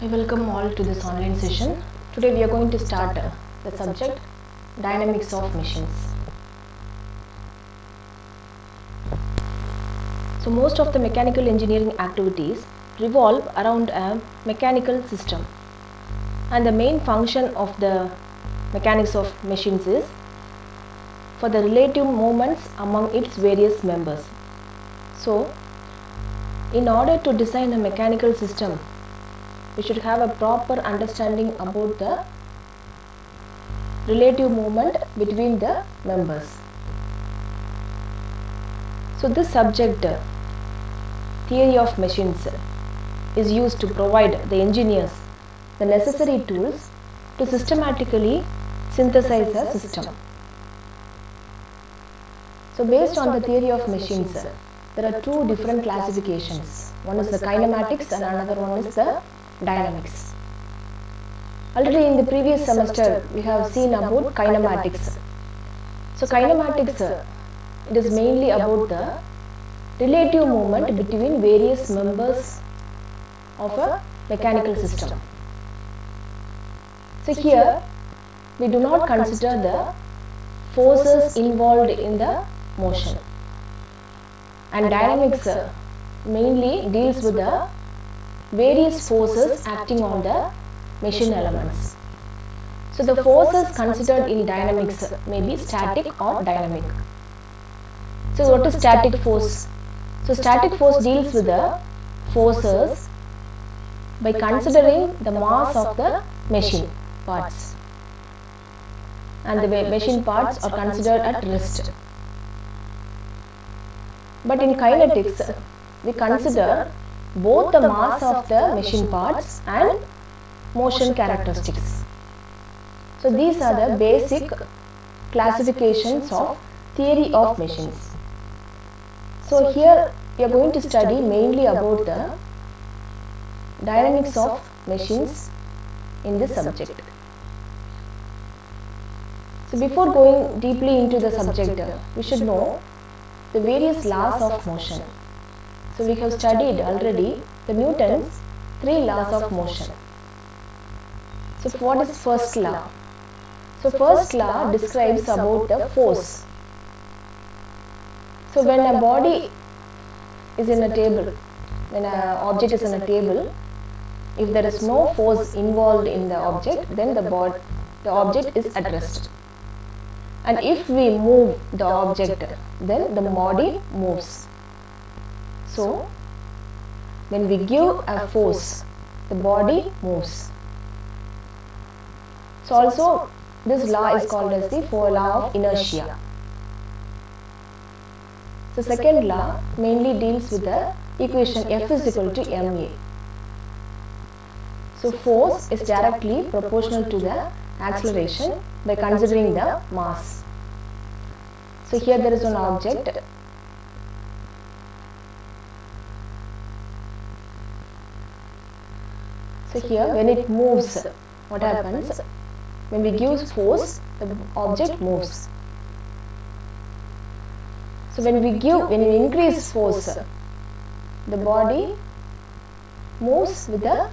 I welcome all to this online session. Today we are going to start the subject Dynamics of Machines. So most of the mechanical engineering activities revolve around a mechanical system, and the main function of the mechanics of machines is for the relative movements among its various members. So in order to design a mechanical system, we should have a proper understanding about the relative movement between the members. So this subject, theory of machines, is used to provide the engineers the necessary tools to systematically synthesize a system. So based on the theory of machines, there are two different classifications. One is the kinematics and another one is the dynamics. Already in the previous semester we have seen about kinematics. So kinematics, it is mainly about the relative movement between various members of a mechanical system. So here we do not consider the forces involved in the motion, and dynamics mainly deals with the various forces acting on the machine elements. So the forces considered in dynamics may be static or dynamic. So what is static force? So static force deals with the forces by considering the mass of the machine parts, and the machine parts are considered at rest. But in kinetics, we consider both the mass of the machine parts and motion characteristics. So these are the basic classifications of theory of machines. So here we are going to study mainly about the dynamics of machines in this subject. So before going deeply into the subject, we should know the various laws of motion. So we have studied already the Newton's 3 laws of motion. So what is first law? So first law describes about the force. So when a body is in a table, when an object is in a table, if there is no force involved in the object, then the object is at rest. And if we move the object, then the body moves. So when we give a force, the body moves. So also this law is called as the law of inertia. The second law mainly deals with the equation F is equal to ma. So force is directly proportional to the acceleration by considering the mass. So here there is an object. So here when it moves, what happens? When we give force, the object moves. So when we increase force, the body moves with a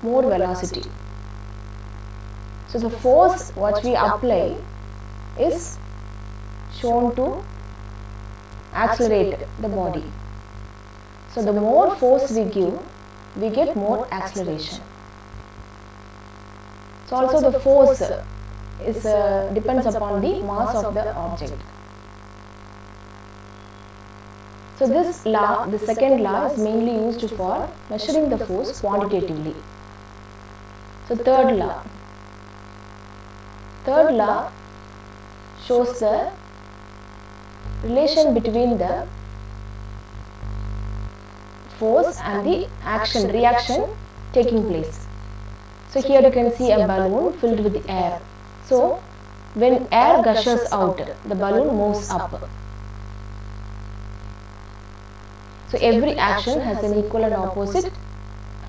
more velocity. So the force what we apply is shown to accelerate the body. So the more force we give, we get more acceleration. So also the force is depends upon the mass of the object. So this law, the second law, is mainly used for measuring the force quantitatively. So third law shows the relation between the force and the reaction taking place. So here you can see a balloon filled with air. So when air gushes out, the balloon moves up. So every action has an equal and opposite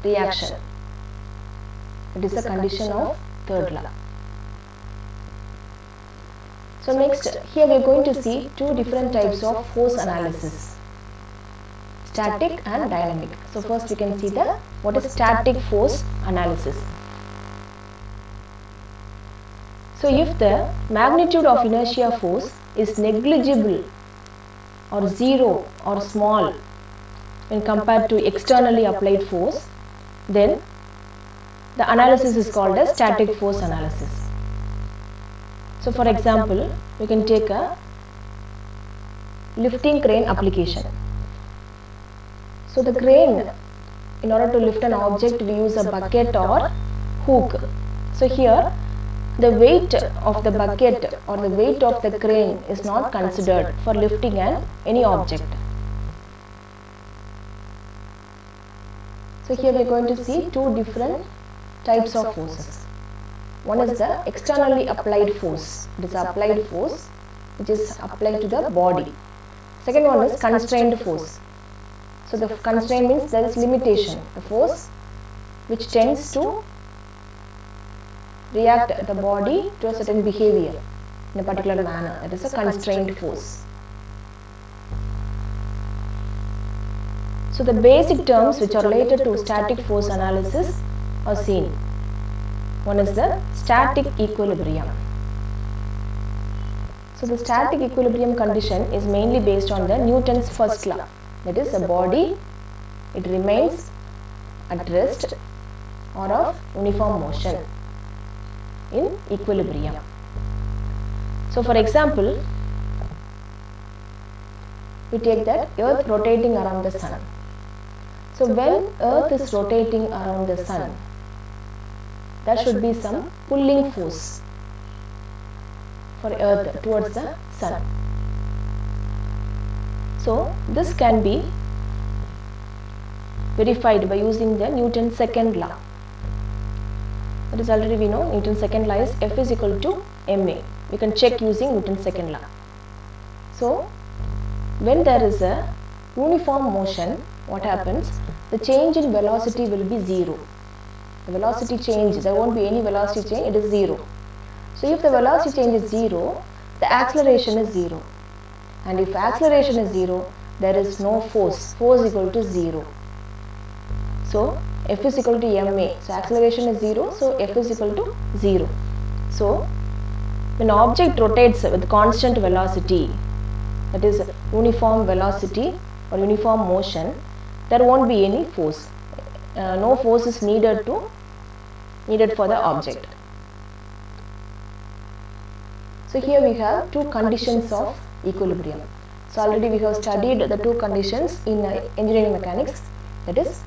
reaction. It is a condition of third law. So next, here we are going to see two different types of force analysis. static and dynamic. So first we can see what is static force analysis. So if the magnitude of inertia force is negligible or zero or small when compared to externally applied force, then the analysis is called as static force analysis. So for example, we can take a lifting crane application. So the crane, in order to lift an object, we use a bucket or hook. So here the weight of the bucket or the weight of the crane is not considered for lifting any object. So here we are going to see two different types of forces. One is the externally applied force. It is applied force which is applied to the body. Second one is constrained force. So the constraint means there is limitation. The force which tends to react the body to a certain behavior in a particular manner. That is a constrained force. So the basic terms which are related to static force analysis are seen. One is the static equilibrium. So the static equilibrium condition is mainly based on the Newton's first law. That is, a body, it remains at rest or of uniform motion in equilibrium. So for example, we take that Earth rotating around the Sun. So when Earth is rotating around the Sun, there should be some pulling force for Earth towards the Sun. So this can be verified by using the Newton's second law. That is, already we know Newton's second law is F is equal to ma. We can check using Newton's second law. So when there is a uniform motion, what happens? The change in velocity will be zero. The velocity change, there won't be any velocity change, it is zero. So if the velocity change is zero, the acceleration is zero. And if acceleration is zero, there is no force. Force equal to zero. So F is equal to ma. So acceleration is zero. So F is equal to 0. So when an object rotates with constant velocity, that is uniform velocity or uniform motion, there won't be any force. No force is needed for the object. So here we have two conditions of equilibrium. So already we have studied the two conditions in engineering mechanics. That is,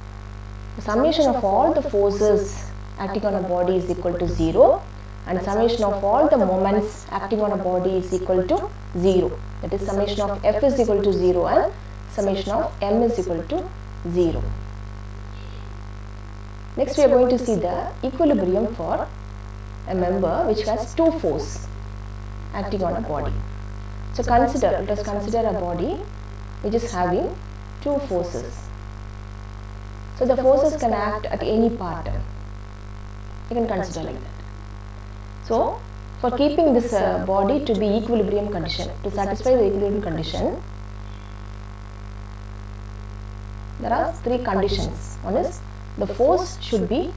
the summation of all the forces acting on a body is equal to 0, and summation of all the moments acting on a body is equal to 0. That is, summation of F is equal to 0 and summation of M is equal to 0. Next we are going to see the equilibrium for a member which has two forces acting on a body. So let us consider a body which is having two forces. So the forces can act at any part. You can consider like that. So for keeping this body to be equilibrium condition, to satisfy the equilibrium condition, there are three conditions. One is the force should be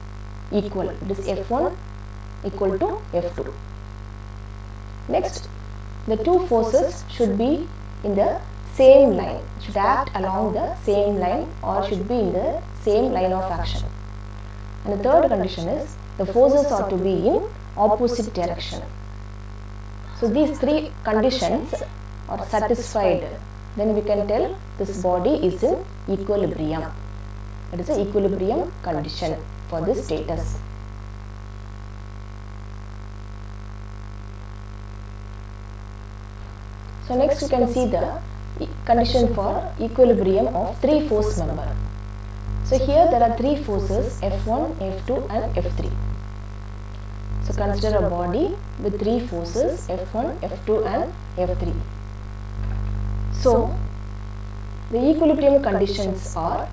equal. It is F1 equal to F2. Next, the two forces should be in the same line, should act along the same line or should be in the same line of action. And the third condition is the forces are to be in opposite direction. So these three conditions are satisfied, then we can tell this body is in equilibrium. It is an equilibrium condition for this status. So next you can see the condition for equilibrium of three force member. So here there are three forces, F1, F2 and F3. So consider a body with three forces, F1, F2 and F3. So the equilibrium conditions are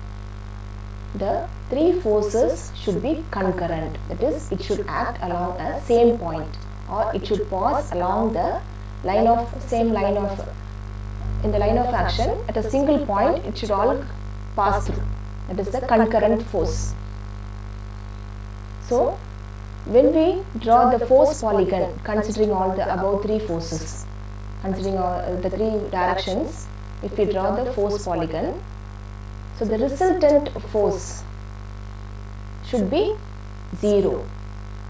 the three forces should be concurrent. That is, it should act along a same point or it should pass along the line of in the line of action at a single point. It should all pass through. That is the concurrent force. So when we draw the force polygon considering all the above three forces, considering all the three directions, if we draw the force polygon, so the resultant force should be 0,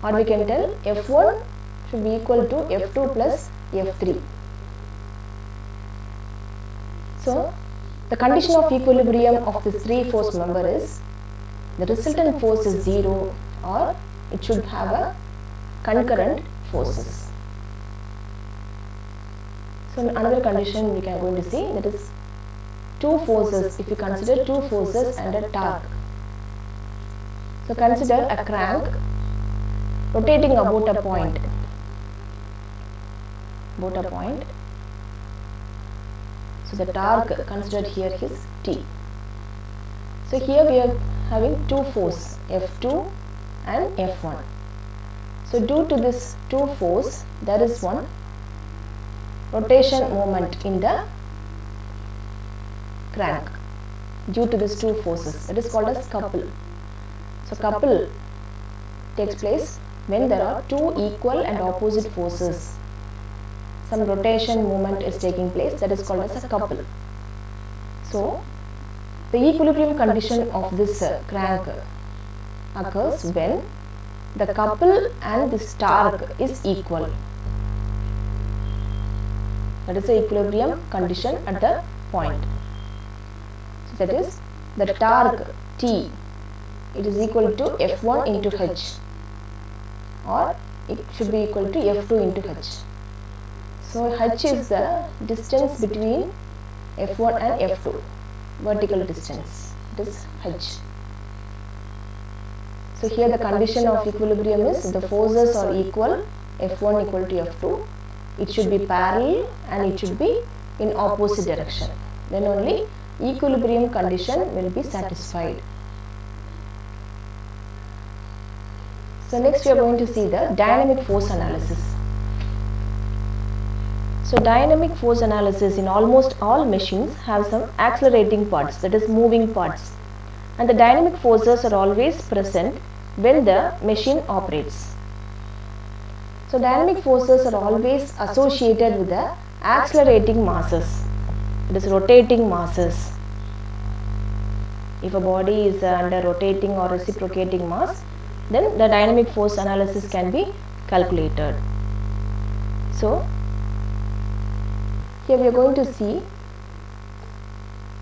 or we can tell F1 should be equal to F2 plus F3. So the condition of equilibrium of this three force member is the resultant force is 0, or it should have a concurrent forces. So another condition we can going to see, that is two forces. If you consider two forces and a torque, so consider a crank rotating about a point. So the torque considered here is T. So here we are having two force, F2 and F1. So due to this two force, there is one rotation moment in the crank due to these two forces. It is called as couple. So couple takes place when there are two equal and opposite forces. Some rotation movement is taking place, that is called as a couple. So the equilibrium condition of this crank occurs when the couple and this torque is equal. That is the equilibrium condition at the point. So that is the torque T, it is equal to F1 into H, or it should be equal to F2 into H. So H is the distance between F1 and F2, vertical distance, it is H. So here the condition of equilibrium is the forces are equal, F1 equal to F2, it should be parallel and it should be in opposite direction. Then only equilibrium condition will be satisfied. So next we are going to see the dynamic force analysis. So dynamic force analysis in almost all machines have some accelerating parts, that is moving parts, and the dynamic forces are always present when the machine operates. So dynamic forces are always associated with the accelerating masses, it is rotating masses. If a body is under rotating or reciprocating mass, then the dynamic force analysis can be calculated. So here we are going to see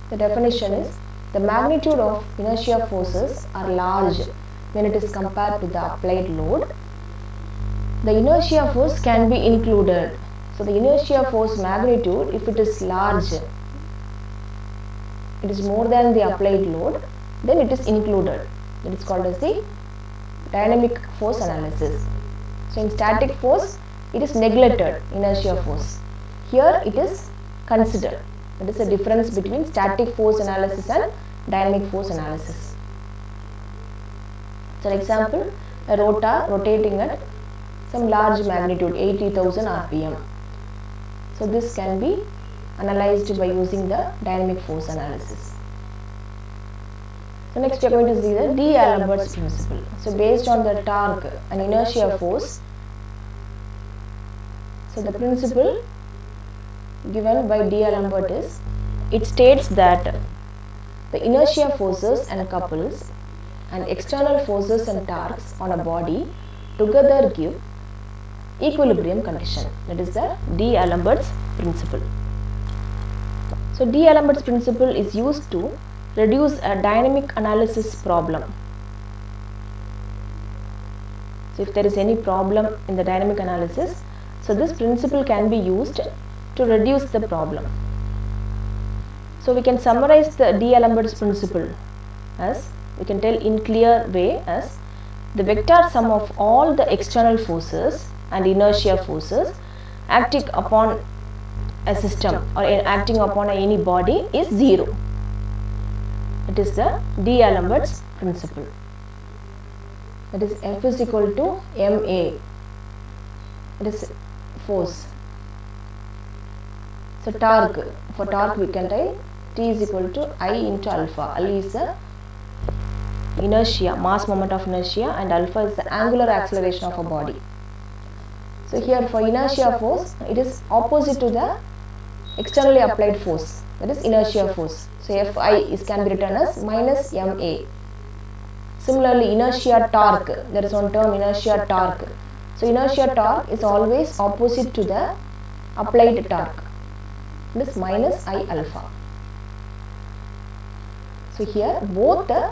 the definition is the magnitude of inertia forces are large when it is compared to the applied load. The inertia force can be included. So the inertia force magnitude, if it is large, it is more than the applied load, then it is included. That is called as the dynamic force analysis. So in static force, it is neglected, inertia force. Here it is considered. That is the difference between static force analysis and dynamic force analysis. So example, a rotor rotating at some large magnitude, 80,000 RPM. So this can be analyzed by using the dynamic force analysis. So next we are going to see the D'Alembert's principle. So based on the torque and inertia force, so the principle given by D'Alembert is, it states that the inertia forces and couples and external forces and torques on a body together give equilibrium condition. That is the D'Alembert's principle. So D'Alembert's principle is used to reduce a dynamic analysis problem. So if there is any problem in the dynamic analysis, so this principle can be used to reduce the problem. So we can summarize the D'Alembert's principle as, we can tell in clear way as, the vector sum of all the external forces and inertia forces acting upon a system or acting upon any body is 0. It is the D'Alembert's principle. That is F is equal to ma. It is force. So torque, for torque we can write T is equal to I into alpha. I is the inertia, mass moment of inertia, and alpha is the angular acceleration of a body. So here for inertia force, it is opposite to the externally applied force, that is inertia force. So Fi can be written as minus ma. Similarly, inertia torque, there is one term inertia torque. So inertia torque is always opposite to the applied torque, that is minus I alpha. So here both the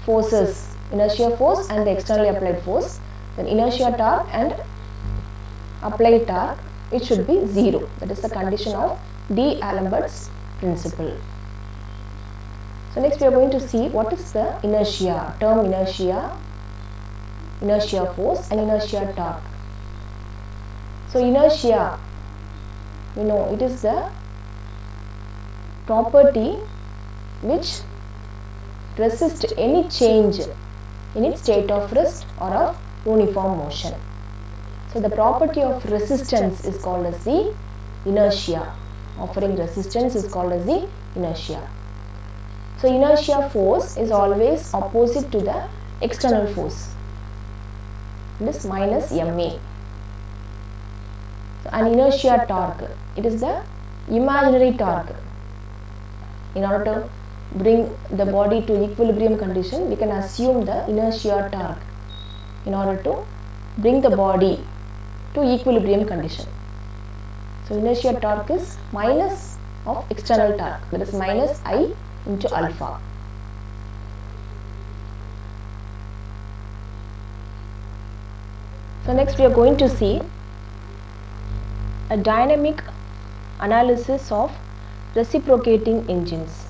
forces, inertia force and the externally applied force, then inertia torque and applied torque, it should be 0. That is the condition of D'Alembert's principle. So next we are going to see what is the inertia, term inertia force and inertia torque. So inertia, we know it is the property which resists any change in its state of rest or of uniform motion. So the property of resistance is called as the inertia. Offering resistance is called as the inertia. So inertia force is always opposite to the external force. This minus ma. So an inertia torque, it is the imaginary torque. In order to bring the body to equilibrium condition, we can assume the inertia torque in order to bring the body to equilibrium condition. So inertia torque is minus of external torque, that is minus I into alpha. So next we are going to see a dynamic analysis of reciprocating engines.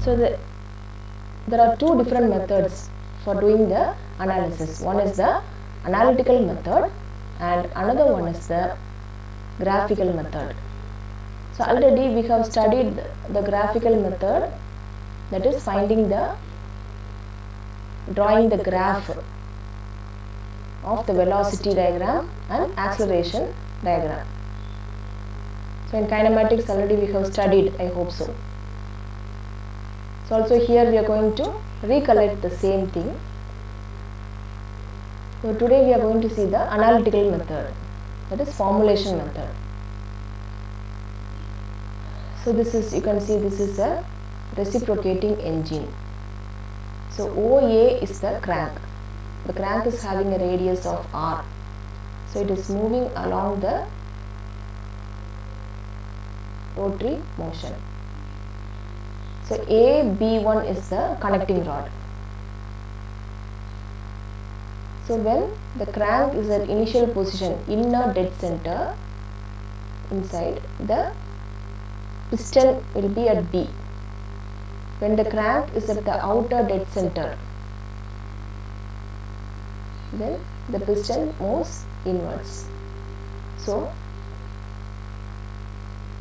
So there are two different methods for doing the analysis. One is the analytical method and another one is the graphical method. So already we have studied the graphical method, that is drawing the graph of the velocity diagram and acceleration diagram. So in kinematics already we have studied, I hope so. So also here we are going to recollect the same thing. So today we are going to see the analytical method, that is formulation method. So this is, you can see this is a reciprocating engine. So OA is the crank. The crank is having a radius of R. So it is moving along the rotary motion. So AB1 is the connecting rod. So when the crank is at initial position, inner dead center, inside, the piston will be at B. When the crank is at the outer dead center, then the piston moves inwards. So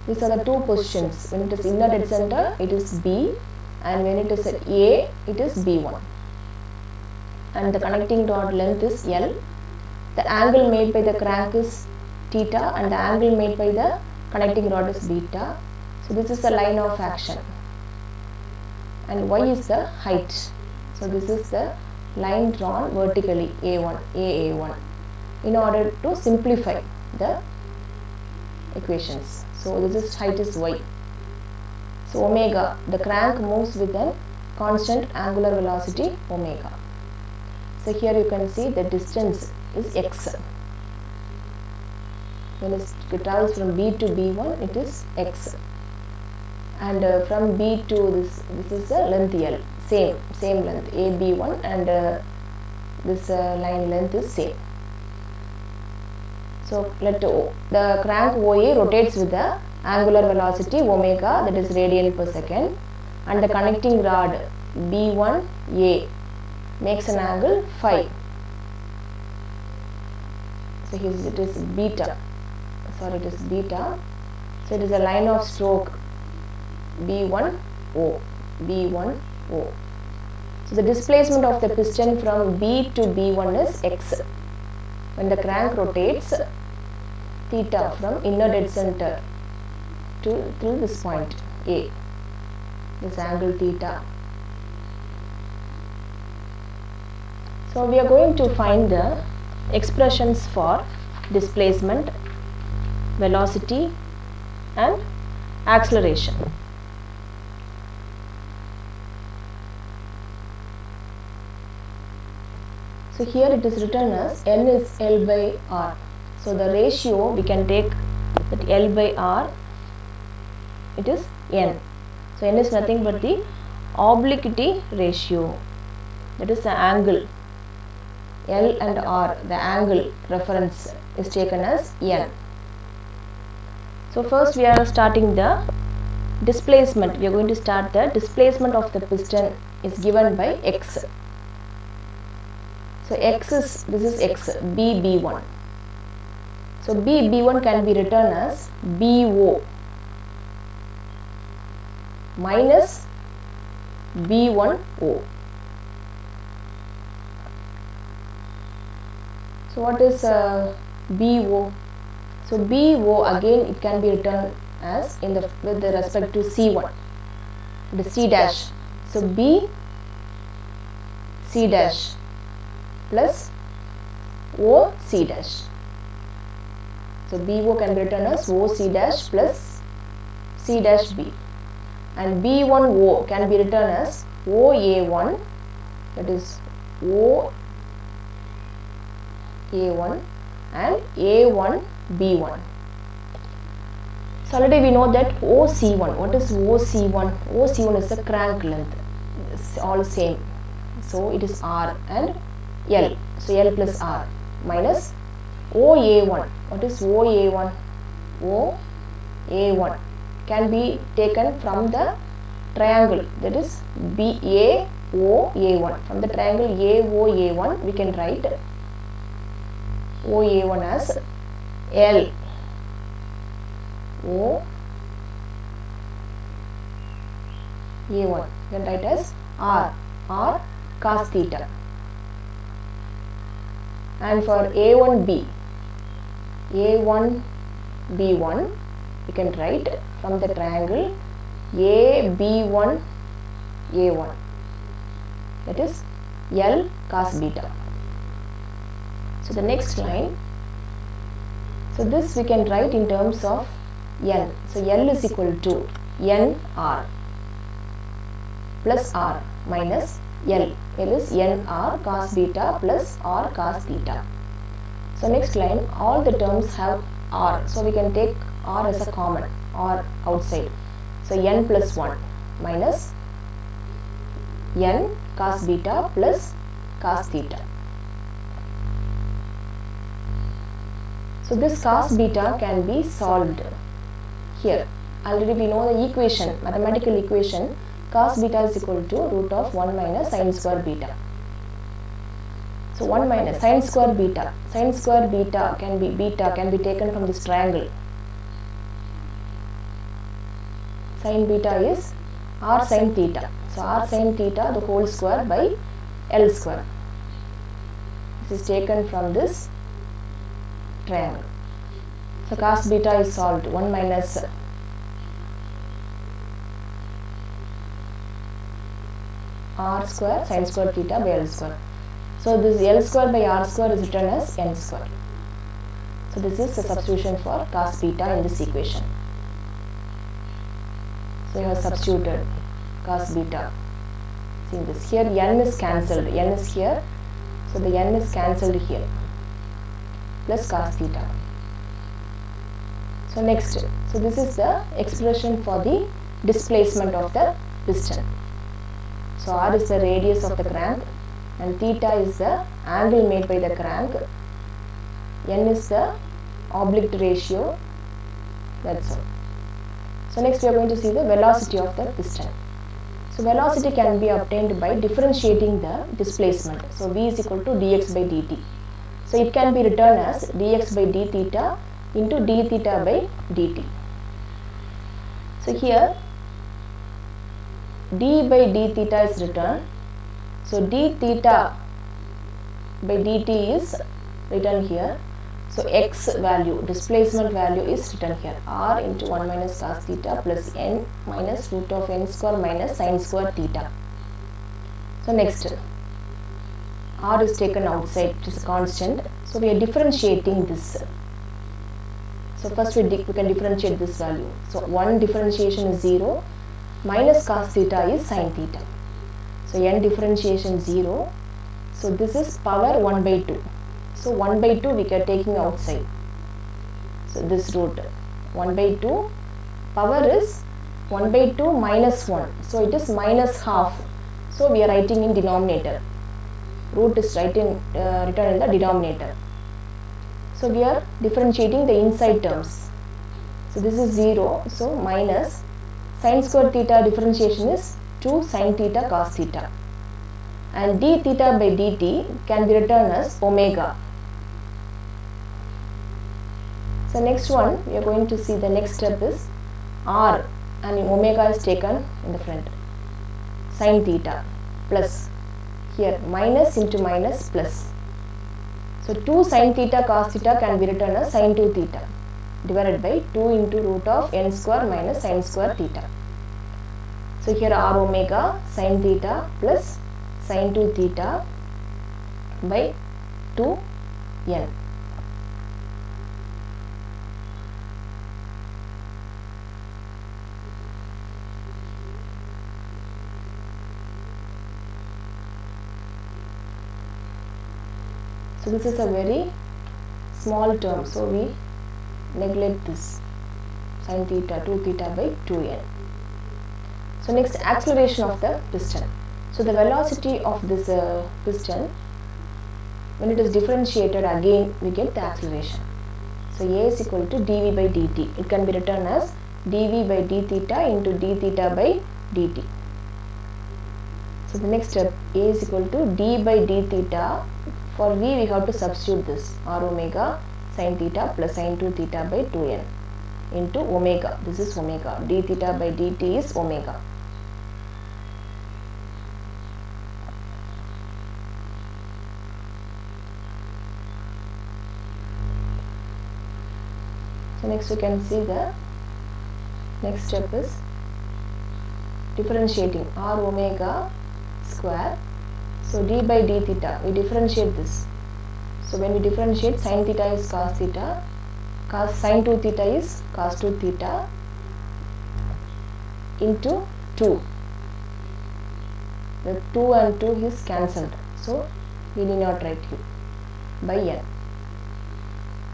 these are the two positions. When it is inner dead center, it is B, and when it is at A, it is B1. And the connecting rod length is L. The angle made by the crank is theta, and the angle made by the connecting rod is beta. So this is the line of action. And Y is the height. So this is the line drawn vertically, AA1, in order to simplify the equations. So this is height is Y. So omega, the crank moves with a constant angular velocity omega. So here you can see the distance is x. When it travels from B to B1, it is x. And from B to this is the length L, same length AB1, and this line length is same. So let the crank OA rotates with the angular velocity omega, that is radian per second, and the connecting rod B1A makes an angle phi. So here it is beta. Sorry, it is beta. So it is a line of stroke B1O. So the displacement of the piston from B to B1 is x. When the crank rotates, theta from inner dead center till this point A, this angle theta. So we are going to find the expressions for displacement, velocity and acceleration. So here it is written as n is L by R. So the ratio we can take that L by R, it is n. So n is nothing but the obliquity ratio, that is the angle. L and R, the angle reference is taken as n. So first we are starting the displacement. We are going to start the displacement of the piston is given by x. So x is, this is x, B1. So B1 can be written as BO minus B1O. So what is BO? So BO again it can be written as in the with the respect to C1, the C dash. So B C dash plus O C dash. So BO can be written as O C dash plus C dash B, and B1O can be written as OA1, that is OA1 and A1 B1. So already we know that OC1. What is OC1? OC1 is the crank length. It's all same. So it is R and L. So L plus R minus OA1. What is OA1? OA1 can be taken from the triangle, that is BAOA1. From the triangle AOA1 we can write OA1 as L OA1, then write as R cos theta. And for A1B, A1B1 we can write from the triangle AB1 A1, that is L cos beta. So the next line, so this we can write in terms of N. So L is equal to NR plus R minus L. L is NR cos beta plus R cos theta. So next line, all the terms have R. So we can take R as a common, R outside. So N plus 1 minus N cos beta plus cos theta. So this cos beta can be solved here. Already we know the equation, mathematical equation, cos beta is equal to root of 1 minus sin square beta. So 1 minus sin square beta. Sin square beta can be taken from this triangle. Sin beta is R sin theta. So R sin theta the whole square by L square. This is taken from this triangle. So cos beta is solved. 1 minus R square sin square theta by L square. So this L square by R square is written as N square. So this is the substitution for cos beta in this equation. So we have substituted cos beta. See this, here N is cancelled, N is here, so the N is cancelled here, plus cos theta. So next, so this is the expression for the displacement of the piston. So R is the radius of the crank and theta is the angle made by the crank, N is the oblique ratio, that's all. So next we are going to see the velocity of the piston. So velocity can be obtained by differentiating the displacement. So V is equal to dx by dt. So it can be written as dx by d theta into d theta by dt. So here d by d theta is written. So d theta by dt is written here. So x value, displacement value is written here, r into 1 minus cos theta plus n minus root of n square minus sin square theta. So next, r is taken outside, it is a constant. So we are differentiating this. So first we can differentiate this value. So one differentiation is 0, minus cos theta is sin theta. So n differentiation 0. So this is power 1 by 2. So 1 by 2 we are taking outside. So this root 1 by 2, power is 1 by 2 minus 1. So it is minus half. So we are writing in denominator. Root is written in the denominator. So we are differentiating the inside terms. So this is 0. So minus sin square theta differentiation is 2 sin theta cos theta. And d theta by dt can be written as omega. So next one, we are going to see the next step is r and omega is taken in the front. Sin theta plus, here minus into minus plus. So 2 sin theta cos theta can be written as sin 2 theta divided by 2 into root of n square minus sin square theta. So here r omega sin theta plus sin 2 theta by 2n. So this is a very small term, so we neglect this sin theta 2 theta by 2n. So next, acceleration of the piston. So the velocity of this piston, when it is differentiated again, we get the acceleration. So a is equal to dv by dt. It can be written as dv by d theta into d theta by dt. So the next step, a is equal to d by d theta. For v, we have to substitute this r omega sin theta plus sin 2 theta by 2n into omega. This is omega. D theta by dt is omega. So next we can see the next step is differentiating r omega square. So d by d theta, we differentiate this. So when we differentiate, sin theta is cos theta, sin 2 theta is cos 2 theta into 2. The 2 and 2 is cancelled. So we need not write here by n.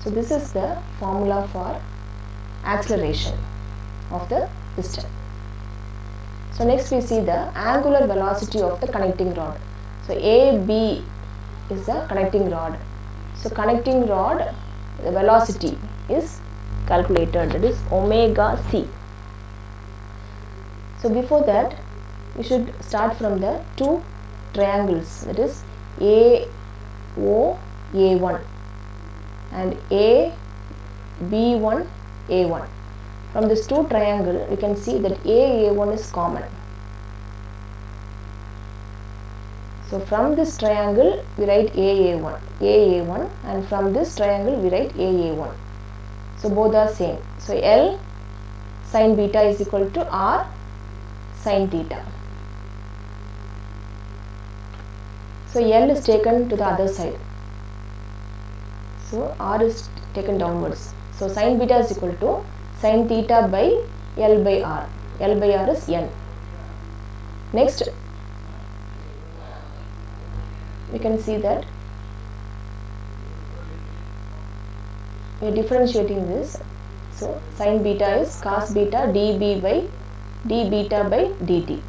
So this is the formula for acceleration of the piston. So next we see the angular velocity of the connecting rod. So AB is the connecting rod. So connecting rod, the velocity is calculated, that is omega c. So before that, we should start from the two triangles, that is AOA1 and ABA1. From this two triangle, we can see that AAA1 is common. So from this triangle, we write AAA1, and from this triangle, we write AA1. So both are same. So L sin beta is equal to R sin theta. So L is taken to the other side. So R is taken downwards. So sin beta is equal to sin theta by L by R. L by R is N. Next, we can see that we are differentiating this. So sin beta is cos beta dB by d beta by dt.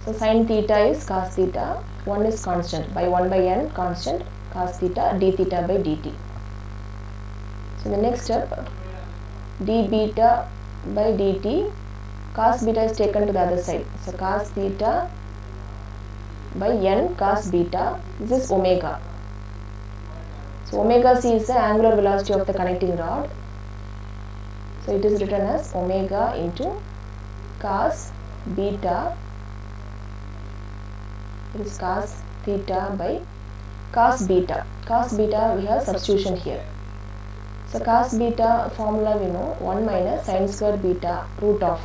So sin theta is cos theta, 1 is constant, by 1 by n constant, cos theta d theta by dt. So the next step, d beta by dt, cos beta is taken to the other side. So cos theta by n cos beta, this is omega. So omega c is the angular velocity of the connecting rod. So it is written as omega into cos beta, it is cos theta by cos beta. Cos beta, we have substitution here. So cos beta formula we know 1 minus sin square beta root of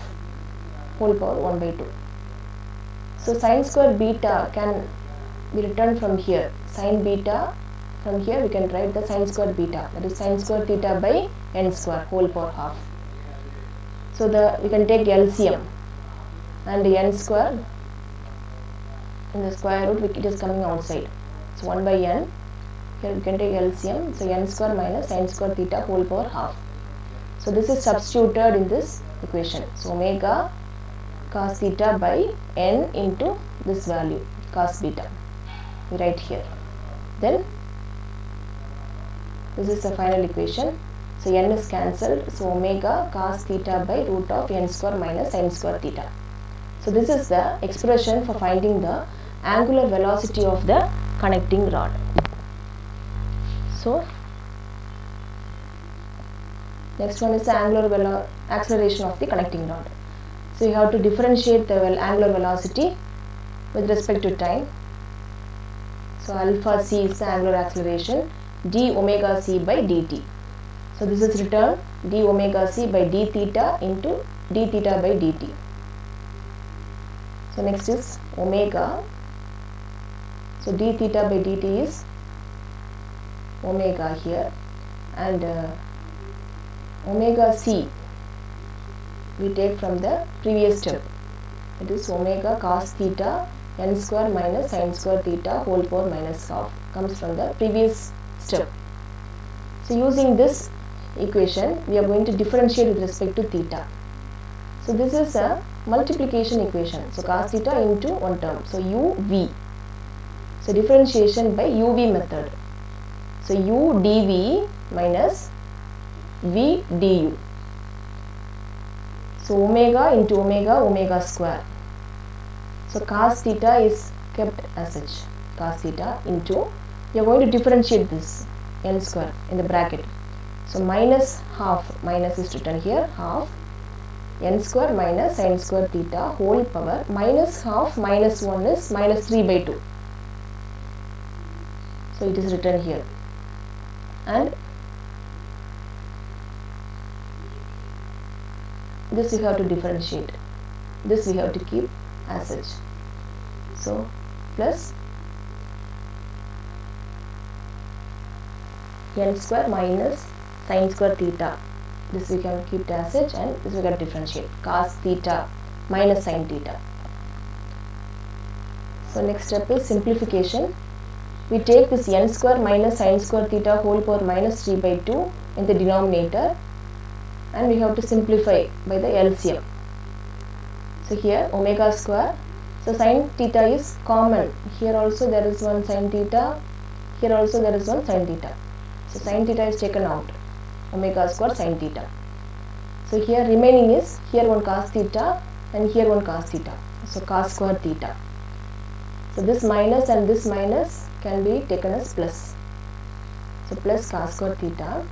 whole power 1 by 2. So sin square beta can be written from here. Sin beta, from here we can write the sin square beta, that is sin square theta by n square whole power half. So we can take LCM, and n square in the square root it is coming outside. So 1 by n, here we can take LCM, so n square minus sin square theta whole power half. So this is substituted in this equation. So omega cos theta by n into this value cos beta, we write here. Then this is the final equation. So n is cancelled, so omega cos theta by root of n square minus sin square theta. So this is the expression for finding the angular velocity of the connecting rod. So next one is the angular acceleration of the connecting rod. So you have to differentiate the angular velocity with respect to time. So alpha c is the angular acceleration, d omega c by dt. So this is written d omega c by d theta into d theta by dt. So next is omega. So d theta by dt is omega here, and omega c we take from the previous step. It is omega cos theta n square minus sin square theta whole power minus half, comes from the previous step. So using this equation we are going to differentiate with respect to theta. So this is a multiplication equation. So cos theta into one term, so uv. So differentiation by uv method. So u dv minus v du. So omega into omega, omega square. So cos theta is kept as such, cos theta into, we are going to differentiate this n square in the bracket. So minus half, minus is written here, half n square minus sin square theta whole power minus half minus 1 is minus 3 by 2. So it is written here, and this we have to differentiate, this we have to keep as such. So plus n square minus sin square theta, this we can keep as such, and this we can differentiate, cos theta minus sin theta. So next step is simplification. We take this n square minus sin square theta whole power minus 3 by 2 in the denominator, and we have to simplify by the LCM. So here omega square, so sin theta is common, here also there is one sin theta, here also there is one sin theta. So sin theta is taken out, omega square sin theta. So here remaining is, here one cos theta and here one cos theta, so cos square theta. So this minus and this minus can be taken as plus, so plus cos square theta,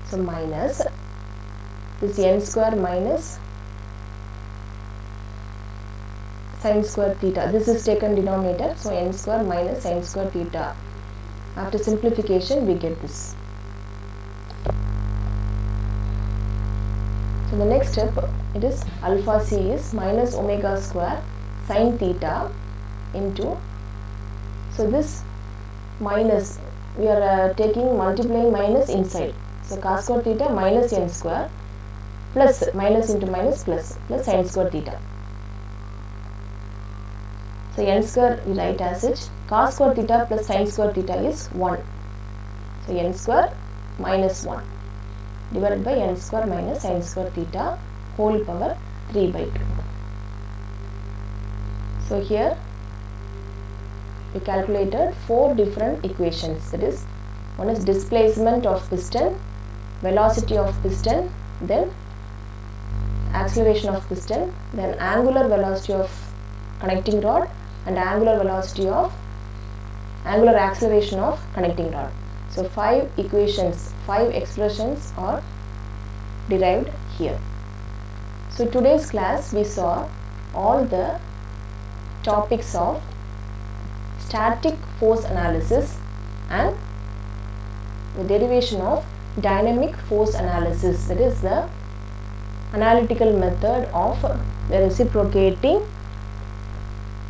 so minus this n square minus sin square theta, this is taken denominator, so n square minus sin square theta. After simplification we get this. So the next step, it is alpha c is minus omega square sin theta into, so this minus we are taking multiplying minus inside, so cos square theta minus n square plus minus into minus plus sin square theta. So n square we write as such, cos square theta plus sin square theta is 1. So n square minus 1 divided by n square minus sin square theta whole power 3 by 2. So here we calculated 4 different equations, that is, one is displacement of piston, velocity of piston, then acceleration of piston, then angular velocity of connecting rod, and angular acceleration of connecting rod. So 5 equations, 5 expressions are derived here. So today's class we saw all the topics of static force analysis and the derivation of dynamic force analysis, that is the analytical method of the reciprocating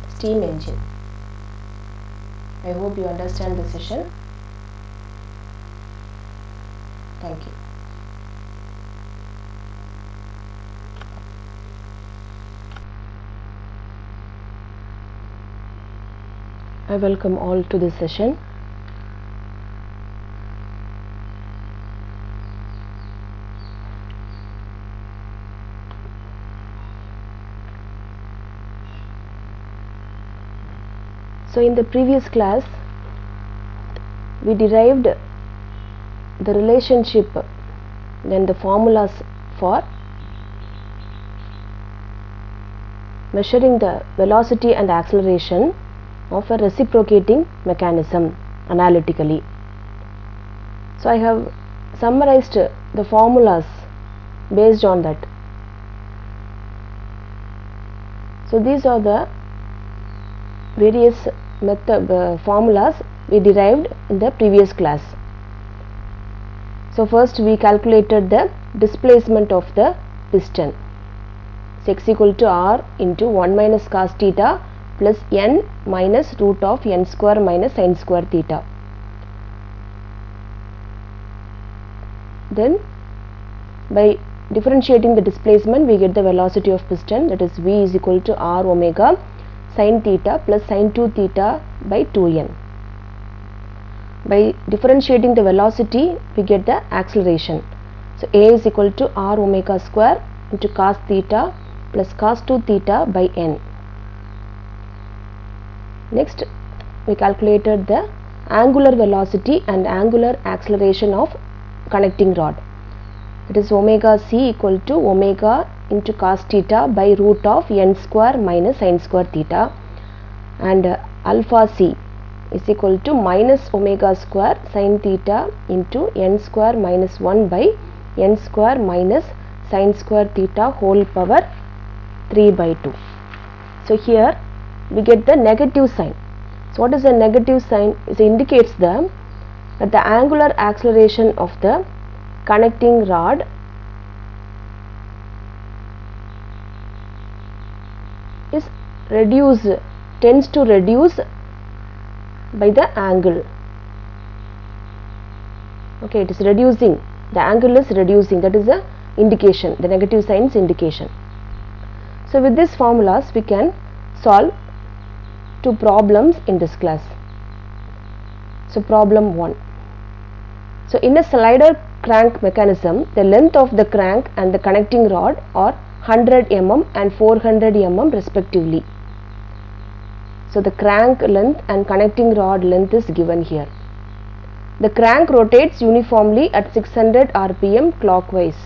steam engine. I hope you understand the session. Thank you. I welcome all to this session. So in the previous class we derived the relationship, then the formulas for measuring the velocity and acceleration of a reciprocating mechanism analytically. So I have summarized the formulas based on that. So these are the various formulas we derived in the previous class. So first we calculated the displacement of the piston. So x equal to r into 1 minus cos theta plus n minus root of n square minus sin square theta. Then by differentiating the displacement we get the velocity of piston, that is v is equal to r omega sin theta plus sin 2 theta by 2n. By differentiating the velocity we get the acceleration. So a is equal to r omega square into cos theta plus cos 2 theta by n. Next we calculated the angular velocity and angular acceleration of connecting rod. It is omega c equal to omega into cos theta by root of n square minus sin square theta, and alpha c is equal to minus omega square sin theta into n square minus 1 by n square minus sin square theta whole power 3 by 2. So here we get the negative sign. So what is the negative sign? It indicates that the angular acceleration of the connecting rod is tends to reduce by the angle. Okay, it is reducing, the angle is reducing, that is the indication, the negative sign's indication. So with these formulas we can solve two problems in this class. So problem 1. So in a slider crank mechanism, the length of the crank and the connecting rod are 100 mm and 400 mm respectively. So the crank length and connecting rod length is given here. The crank rotates uniformly at 600 rpm clockwise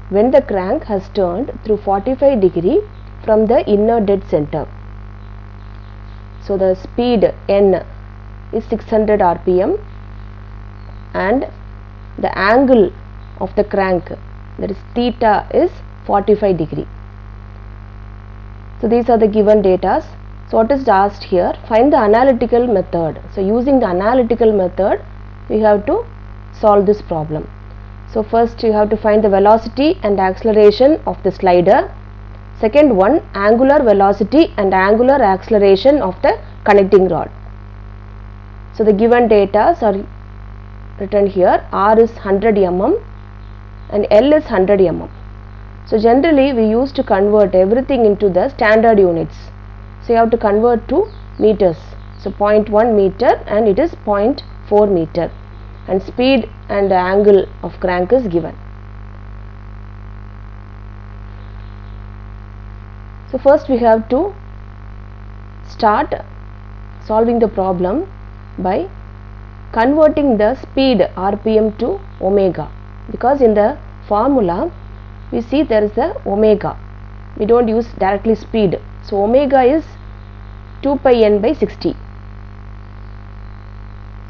when the crank has turned through 45 degree from the inner dead center. So the speed n is 600 rpm and the angle of the crank, that is theta, is 45 degree. So these are the given data. So what is asked here? Find the analytical method. So using the analytical method we have to solve this problem. So first you have to find the velocity and acceleration of the slider. Second one, angular velocity and angular acceleration of the connecting rod. So the given data are written here. R is 100 mm and L is 100 mm. So generally we used to convert everything into the standard units. So you have to convert to meters. So 0.1 meter and it is 0.4 meter, and speed and the angle of crank is given. So first we have to start solving the problem by converting the speed rpm to omega, because in the formula we see there is a omega, we don't use directly speed. So omega is 2 pi n by 60.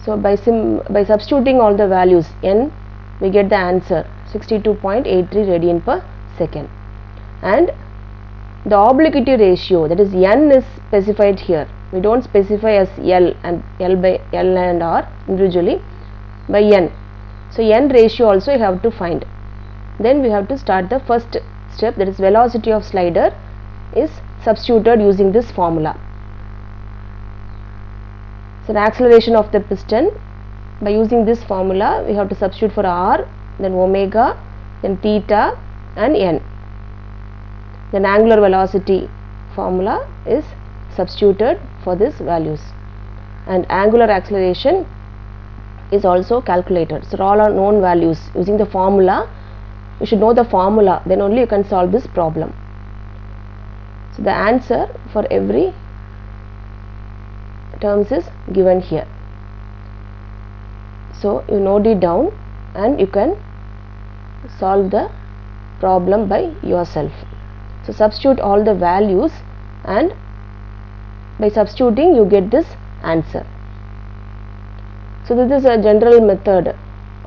So by substituting all the values n, we get the answer 62.83 radian per second, and the obliquity ratio, that is n, is specified here. We don't specify as L and R individually, by n. So n ratio also you have to find. Then we have to start the first step, that is velocity of slider is substituted using this formula. So the acceleration of the piston, by using this formula we have to substitute for r, then omega, then theta and n. Then angular velocity formula is substituted for these values, and angular acceleration is also calculated. So all are known values. Using the formula, you should know the formula, then only you can solve this problem. So the answer for every terms is given here. So you note it down and you can solve the problem by yourself. So substitute all the values, and by substituting you get this answer. So this is a general method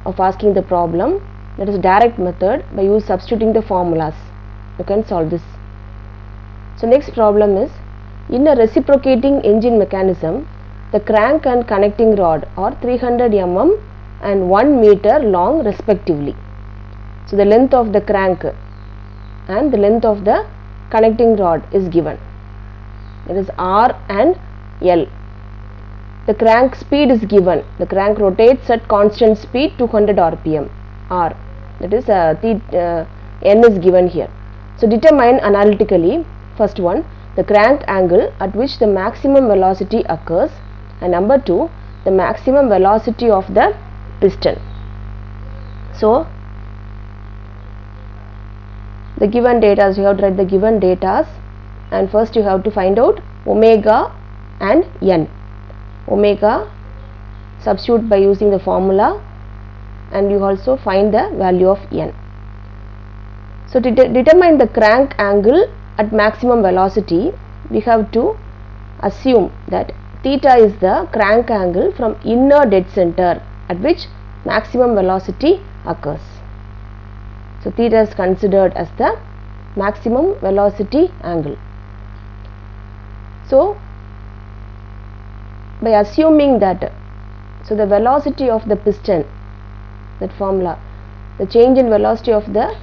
of asking the problem, that is direct method. By substituting the formulas you can solve this. So next problem is, in a reciprocating engine mechanism, the crank and connecting rod are 300 mm and 1 meter long respectively. So the length of the crank and the length of the connecting rod is given, it is r and l. The crank speed is given, the crank rotates at constant speed 200 rpm, r, that is n is given here. So determine analytically, first one, the crank angle at which the maximum velocity occurs, and number 2, the maximum velocity of the piston. So the given data, you have to write the given data, and first you have to find out omega and n. Omega substitute by using the formula, and you also find the value of n. So to determine the crank angle at maximum velocity, we have to assume that theta is the crank angle from inner dead center at which maximum velocity occurs. So theta is considered as the maximum velocity angle. So by assuming that, so the velocity of the piston, that formula, the change in velocity of the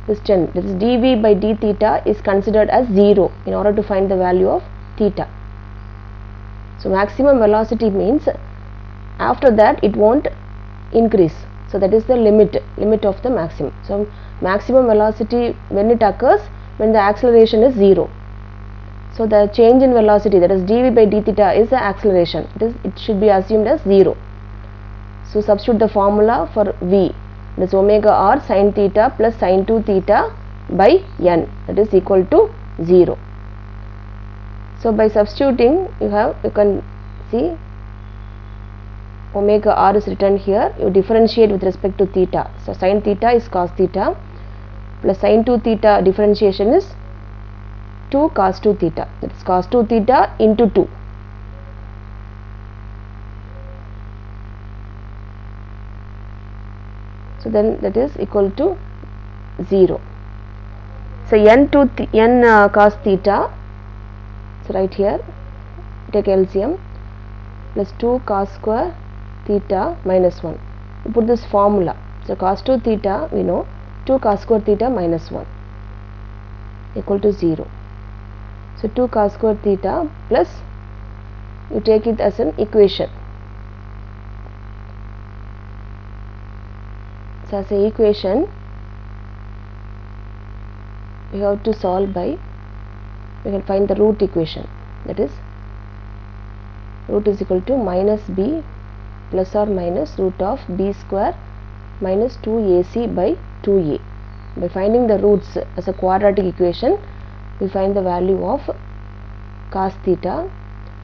piston, that is dv by d theta, is considered as 0 in order to find the value of theta. So maximum velocity means after that it won't increase, so that is the limit of the maximum. So maximum velocity when it occurs, when the acceleration is 0. So the change in velocity, that is dv by d theta, is the acceleration, it should be assumed as 0. So substitute the formula for v, that is omega r sin theta plus sin 2 theta by n, that is equal to 0. So by substituting you can see omega r is written here, you differentiate with respect to theta. So sin theta is cos theta plus sin 2 theta differentiation is 2 cos 2 theta, that is cos 2 theta into 2. So then that is equal to 0. So n cos theta, so right here take LCM, plus 2 cos square theta minus 1. You put this formula. So cos 2 theta we know, 2 cos square theta minus 1 equal to 0. So 2 cos square theta plus, you take it as an equation. So as an equation we have to solve by, we can find the root equation, that is root is equal to minus b plus or minus root of b square minus 2ac by 2a. By finding the roots as a quadratic equation, we find the value of cos theta.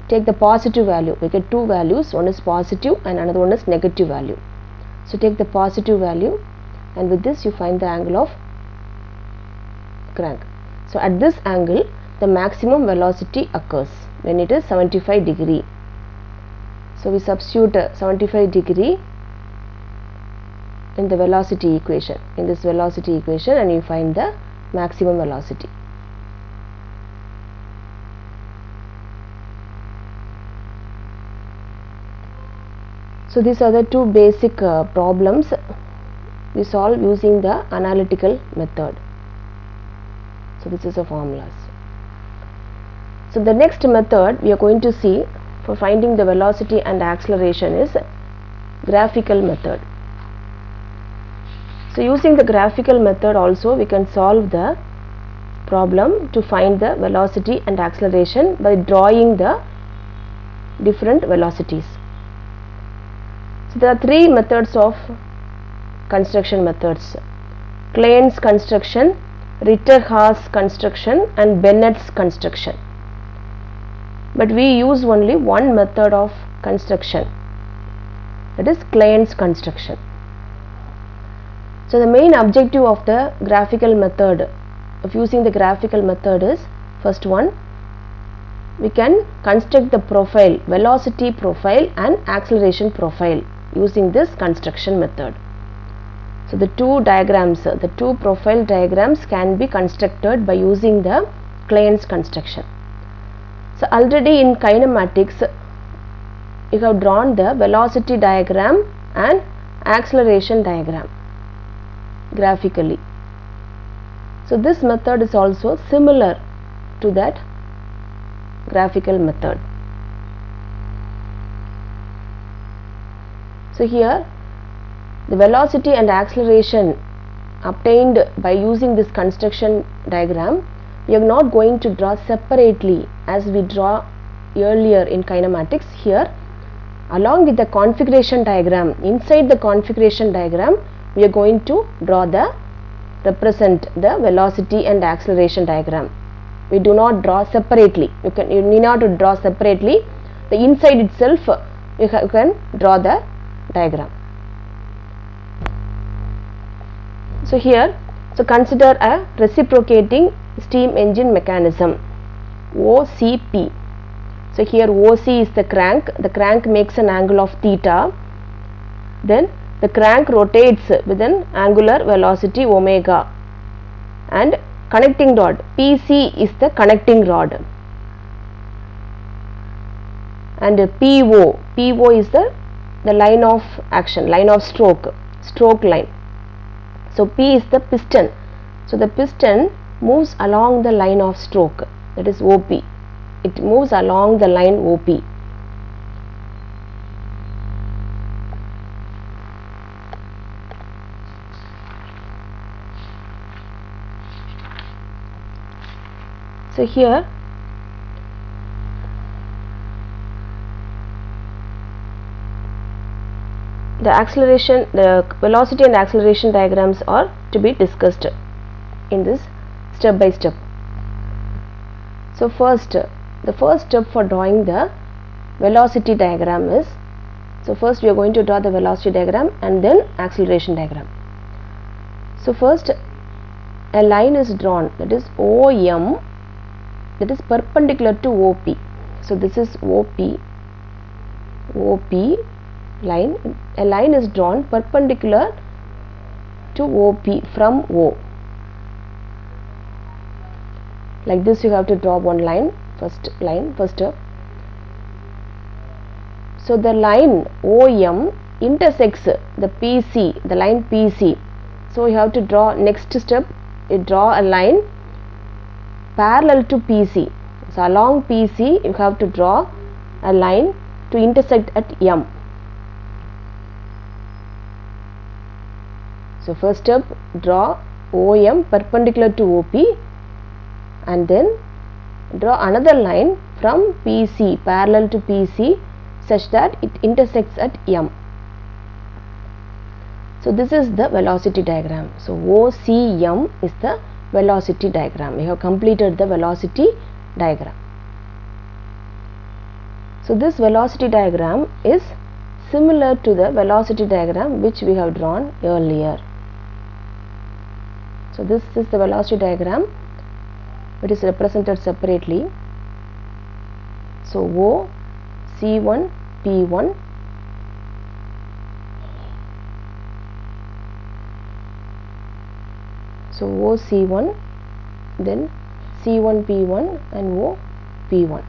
Take the positive value, we get two values, one is positive and another one is negative value. So take the positive value, and with this you find the angle of crank. So at this angle the maximum velocity occurs when it is 75 degree. So we substitute 75 degree in the velocity equation, in this velocity equation, and you find the maximum velocity. So these are the two basic problems we solve using the analytical method. So this is the formulas. So the next method we are going to see for finding the velocity and acceleration is graphical method. So using the graphical method also we can solve the problem to find the velocity and acceleration by drawing the different velocities. So there are three methods of construction methods: Klein's construction, Ritter-Haas construction and Bennett's construction. But we use only one method of construction, that is Klein's construction. So the main objective of the graphical method, of using the graphical method, is first one, we can construct the profile, velocity profile and acceleration profile using this construction method. So the two diagrams, the two profile diagrams can be constructed by using the Klein's construction. So already in kinematics you have drawn the velocity diagram and acceleration diagram graphically. So this method is also similar to that graphical method. So here the velocity and acceleration obtained by using this construction diagram, we are not going to draw separately as we draw earlier in kinematics. Here along with the configuration diagram, inside the configuration diagram we are going to represent the velocity and acceleration diagram. We do not draw separately. You need not to draw separately. The inside itself you can draw the diagram. So here, so consider a reciprocating steam engine mechanism, OCP. So here OC is the crank makes an angle of theta, then the crank rotates with an angular velocity omega, and connecting rod PC is the connecting rod, and PO is the line of action, line of stroke line. So P is the piston, so the piston moves along the line of stroke, that is OP, it moves along the line OP. So here the velocity and acceleration diagrams are to be discussed in this step by step. So the first step for drawing the velocity diagram is, so first we are going to draw the velocity diagram and then acceleration diagram. So first a line is drawn, that is OM, that is perpendicular to OP. So this is OP line. A line is drawn perpendicular to OP from O. Like this you have to draw one line, first step. So the line OM intersects the PC, the line PC. So you have to draw, next step you draw a line parallel to PC. So along PC you have to draw a line to intersect at M. So first step, draw OM perpendicular to OP and then draw another line from PC parallel to PC such that it intersects at M. So this is the velocity diagram. So OCM is the velocity diagram. We have completed the velocity diagram. So this velocity diagram is similar to the velocity diagram which we have drawn earlier. So this is the velocity diagram, it is represented separately. So O, C1, P1, so O, C1, then C1, P1 and O, P1.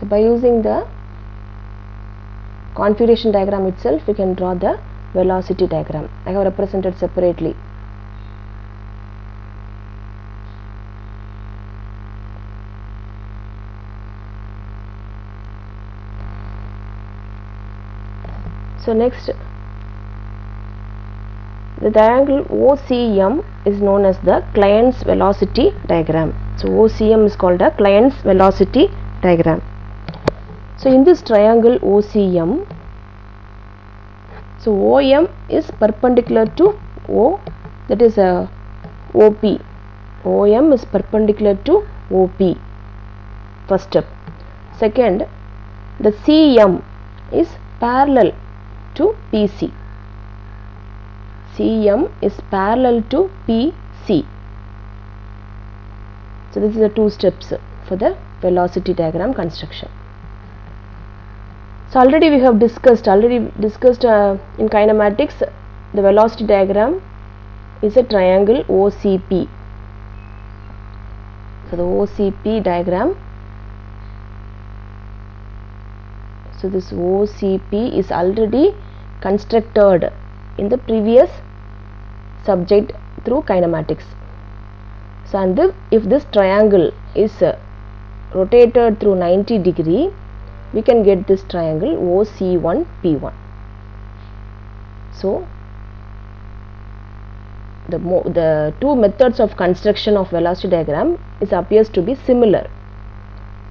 by using the configuration diagram itself, we can draw the velocity diagram. I have represented separately. So next, the triangle OCM is known as the Clyne's velocity diagram. So OCM is called a Clyne's velocity diagram. So in this triangle OCM, so OM is perpendicular to O, that is a OP. OM is perpendicular to OP, first step. Second, the CM is parallel to PC. CM is parallel to PC. So this is the two steps for the velocity diagram construction. So already we have discussed in kinematics, the velocity diagram is a triangle OCP. So the OCP diagram, so this OCP is already constructed in the previous subject through kinematics. So and if this triangle is rotated through 90 degree, we can get this triangle OC1P1. So the two methods of construction of velocity diagram appears to be similar.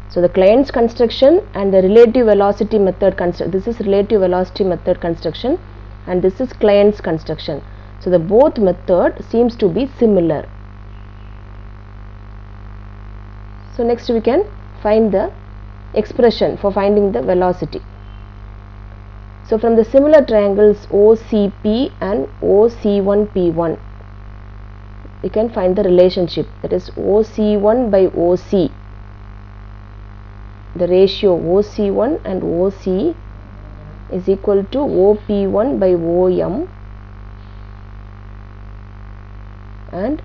So the Clyne's construction and the relative velocity method this is relative velocity method construction and this is Clyne's construction. So the both method seems to be similar. So next we can find the expression for finding the velocity. So from the similar triangles OCP and OC1P1, you can find the relationship, that is OC1 by OC. The ratio OC1 and OC is equal to OP1 by OM and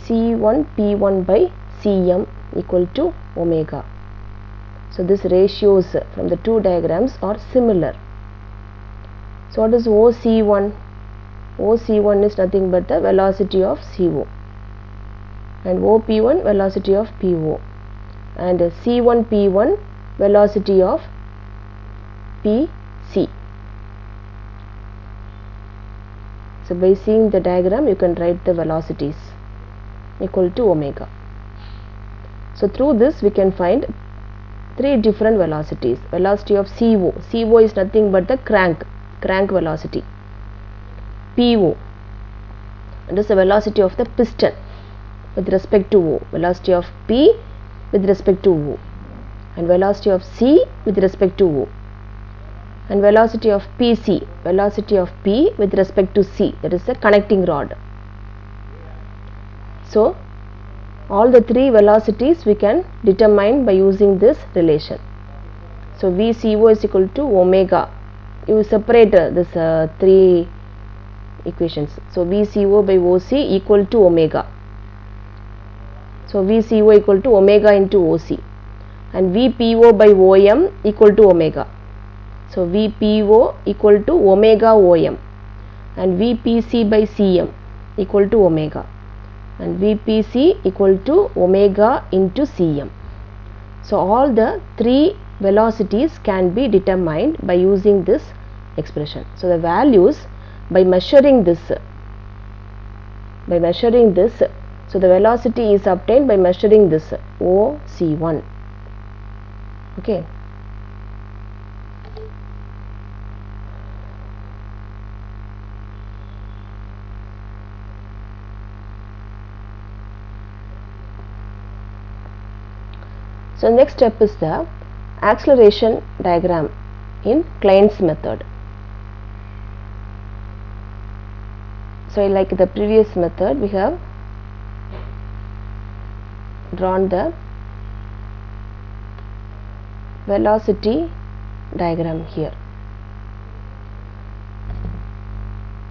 C1P1 by CM equal to omega. So this ratios from the two diagrams are similar. So what is OC1? OC1 is nothing but the velocity of CO and OP1 velocity of PO and C1P1 velocity of PC. So by seeing the diagram you can write the velocities equal to omega. So through this we can find three different velocities. Velocity of CO. CO is nothing but the crank velocity. PO, and is the velocity of the piston with respect to O. Velocity of P with respect to O, and velocity of C with respect to O, and velocity of PC, velocity of P with respect to C, that is the connecting rod. So all the three velocities we can determine by using this relation. So VCO is equal to omega. You separate this three equations. So VCO by OC equal to omega. So VCO equal to omega into OC, and VPO by OM equal to omega. So VPO equal to omega OM, and VPC by CM equal to omega, and VPC equal to omega into CM. So all the three velocities can be determined by using this expression. So the values by measuring this, so the velocity is obtained by measuring this OC1. Okay. So next step is the acceleration diagram in Clyne's method. So like the previous method, we have drawn the velocity diagram here.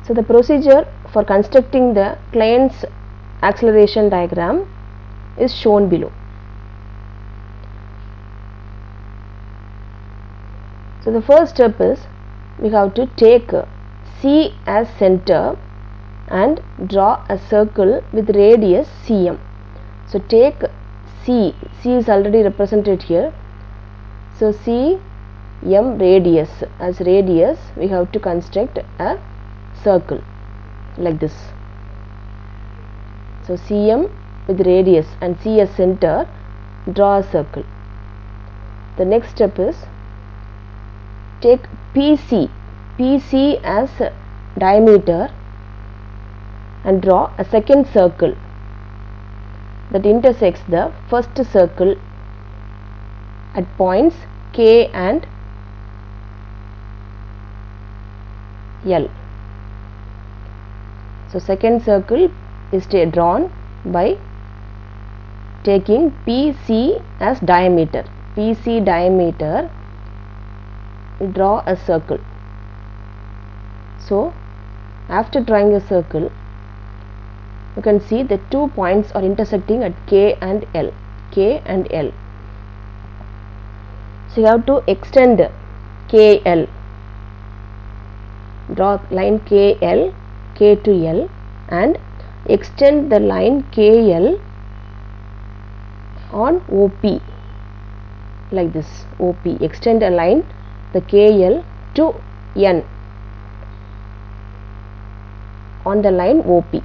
So the procedure for constructing the Clyne's acceleration diagram is shown below. So the first step is we have to take C as center and draw a circle with radius cm. So take C is already represented here. So cm radius, as radius we have to construct a circle like this. So cm with radius and C as center, draw a circle. The next step is take PC as diameter and draw a second circle that intersects the first circle at points K and L. So second circle is drawn by taking PC as diameter. PC diameter, draw a circle. So after drawing a circle, you can see the 2 points are intersecting at K and L. So you have to extend KL. Draw line KL, K to L, and extend the line KL on OP like this. OP, extend a line, the KL to N on the line OP.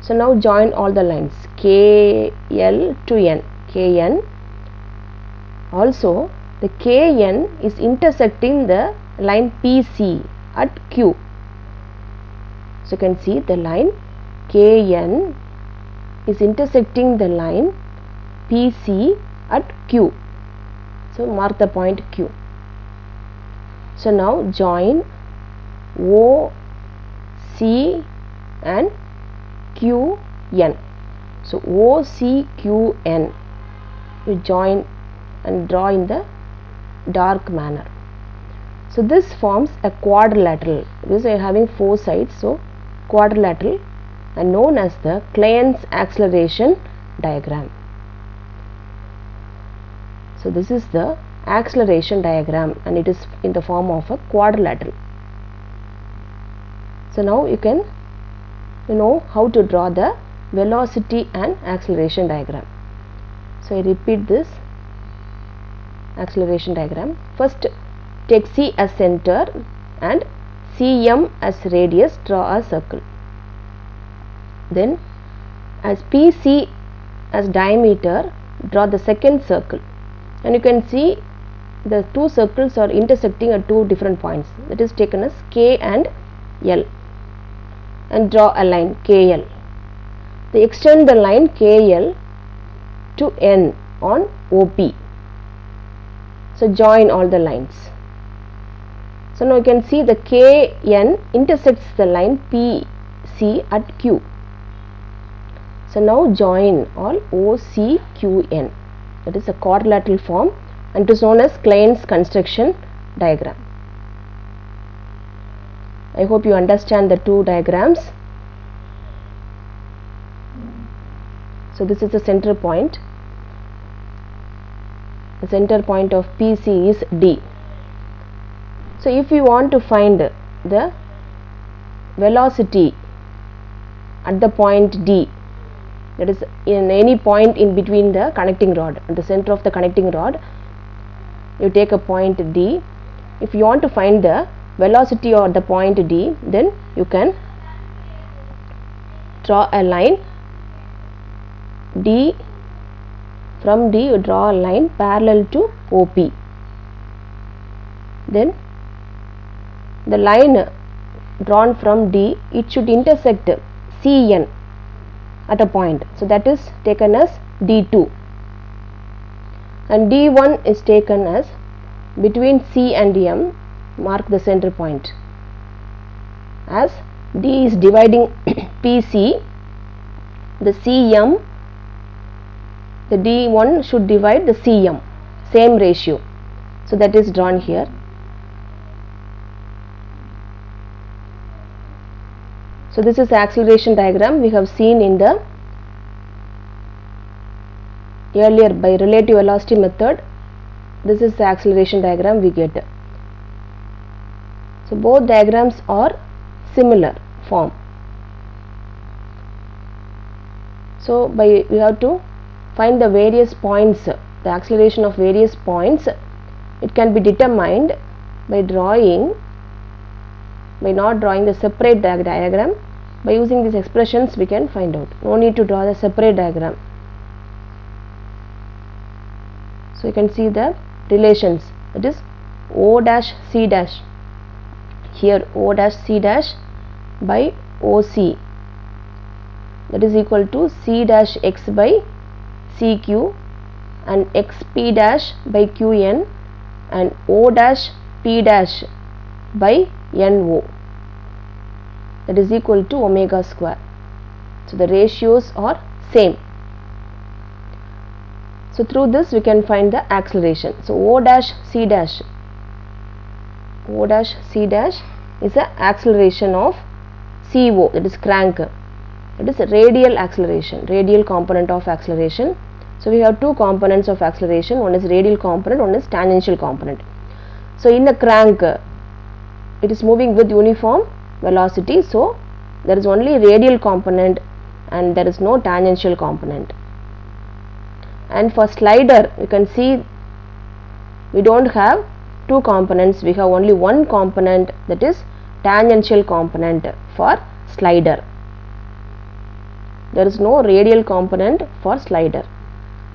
So now join all the lines KL to N, KN. Also the KN is intersecting the line PC at Q. So you can see the line KN is intersecting the line PC at Q. So mark the point Q. So now join OC and QN. So OCQN you join and draw in the dark manner. So this forms a quadrilateral. This is having 4 sides, so quadrilateral, and known as the Clayton's acceleration diagram. So this is the acceleration diagram and it is in the form of a quadrilateral. So now you can know how to draw the velocity and acceleration diagram. So I repeat this acceleration diagram. First take C as center and CM as radius, draw a circle. Then as PC as diameter, draw the second circle, and you can see the 2 circles are intersecting at 2 different points, that is taken as K and L, and draw a line KL. They extend the line KL to N on OP. So join all the lines. So now you can see the KN intersects the line PC at Q. So now join all OCQN. That is a quadrilateral form and it is known as Clayton's construction diagram. I hope you understand the 2 diagrams. So this is the center point. The center point of PC is D. So if you want to find the velocity at the point D, that is in any point in between the connecting rod, at the center of the connecting rod, you take a point D. If you want to find the velocity at the point D, then you can draw a line D. From D you draw a line parallel to OP. Then the line drawn from D, it should intersect CN at a point, so that is taken as D2, and D1 is taken as between C and M. Mark the center point. As D is dividing PC, the CM, the D1 should divide the CM, same ratio, so that is drawn here. So this is the acceleration diagram we have seen in the earlier by relative velocity method. This is the acceleration diagram we get. So both diagrams are similar form. So we have to find the various points, the acceleration of various points. It can be determined by not drawing the separate diagram. By using these expressions we can find out. No need to draw the separate diagram. So you can see the relations, that is O dash C dash. Here O dash C dash by OC, that is equal to C dash X by CQ, and XP dash by QN, and O dash P dash by NO, that is equal to omega square. So the ratios are same. So through this we can find the acceleration. So O dash C dash is the acceleration of CO, that is crank. It is a radial acceleration, radial component of acceleration. So we have two components of acceleration, one is radial component, one is tangential component. So in the crank it is moving with uniform velocity, so there is only radial component and there is no tangential component. And for slider you can see we don't have two components, we have only one component, that is tangential component for slider. There is no radial component for slider.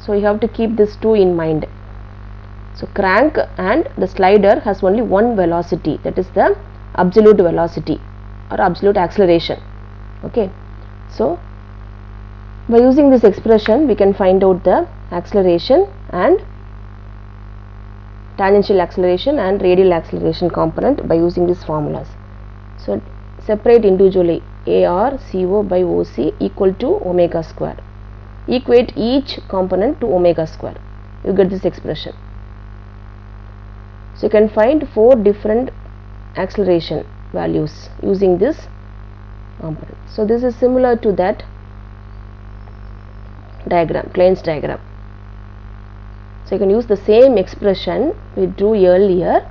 So you have to keep these two in mind. So crank and the slider has only one velocity, that is the absolute velocity or absolute acceleration. Okay. So by using this expression we can find out the acceleration and tangential acceleration and radial acceleration component by using these formulas. So separate individually AR CO by OC equal to omega square. Equate each component to omega square. You get this expression. So you can find 4 different acceleration values using this component. So this is similar to that diagram, Klein's diagram. So you can use the same expression we drew earlier.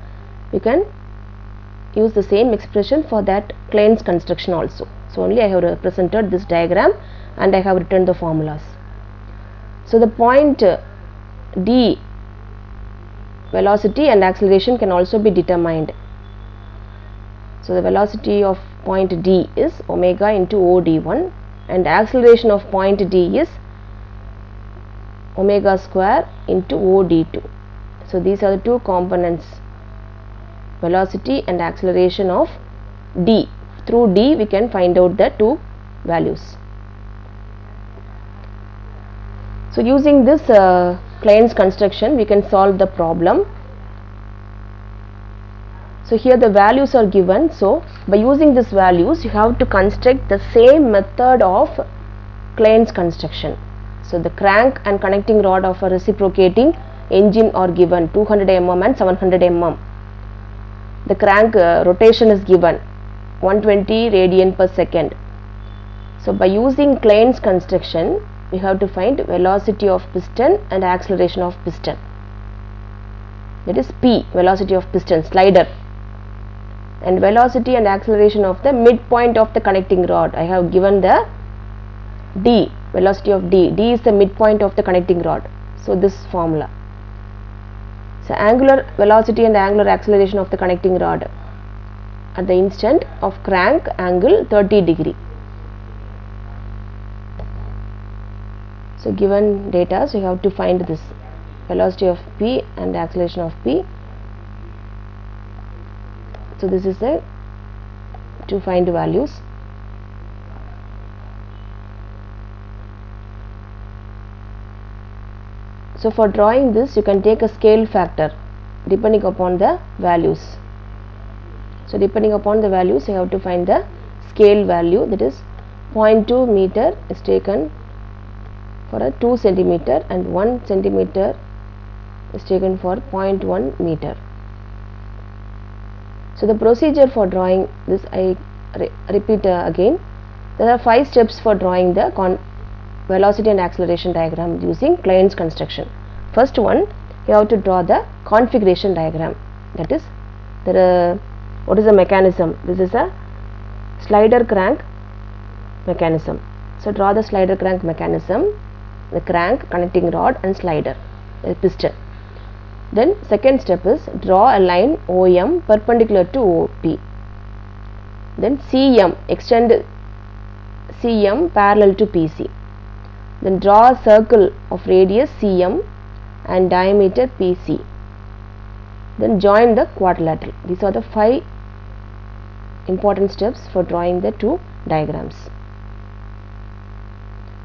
You can use the same expression for that Klein's construction also. So only I have represented this diagram and I have written the formulas. So the point D, velocity and acceleration can also be determined. So the velocity of point D is omega into OD1 and acceleration of point D is omega square into OD2. So these are the two components, velocity and acceleration of D. Through D we can find out the two values. So using this Klein's construction we can solve the problem. So here the values are given, so by using these values you have to construct the same method of Klein's construction. So the crank and connecting rod of a reciprocating engine are given 200 mm and 700 mm. The crank rotation is given 120 radian per second. So by using Klein's construction we have to find velocity of piston and acceleration of piston, that is P, velocity of piston, slider, and velocity and acceleration of the midpoint of the connecting rod. I have given the D, velocity of D. D is the midpoint of the connecting rod. So this formula. So angular velocity and angular acceleration of the connecting rod at the instant of crank angle 30 degree. So given data, so you have to find this velocity of P and acceleration of P. So this is the to find values. So for drawing this you can take a scale factor depending upon the values. So depending upon the values you have to find the scale value, that is 0.2 meter is taken for a 2 centimeter and 1 centimeter is taken for 0.1 meter. So the procedure for drawing this I repeat again. There are 5 steps for drawing the velocity and acceleration diagram using Klein's construction. First one, you have to draw the configuration diagram, that is there are What is the mechanism? This is a slider crank mechanism. So draw the slider crank mechanism, the crank, connecting rod and slider, a piston. Then second step is draw a line OM perpendicular to OP. Then CM, extend CM parallel to PC. Then draw a circle of radius CM and diameter PC. Then join the quadrilateral. These are the 5 important steps for drawing the 2 diagrams.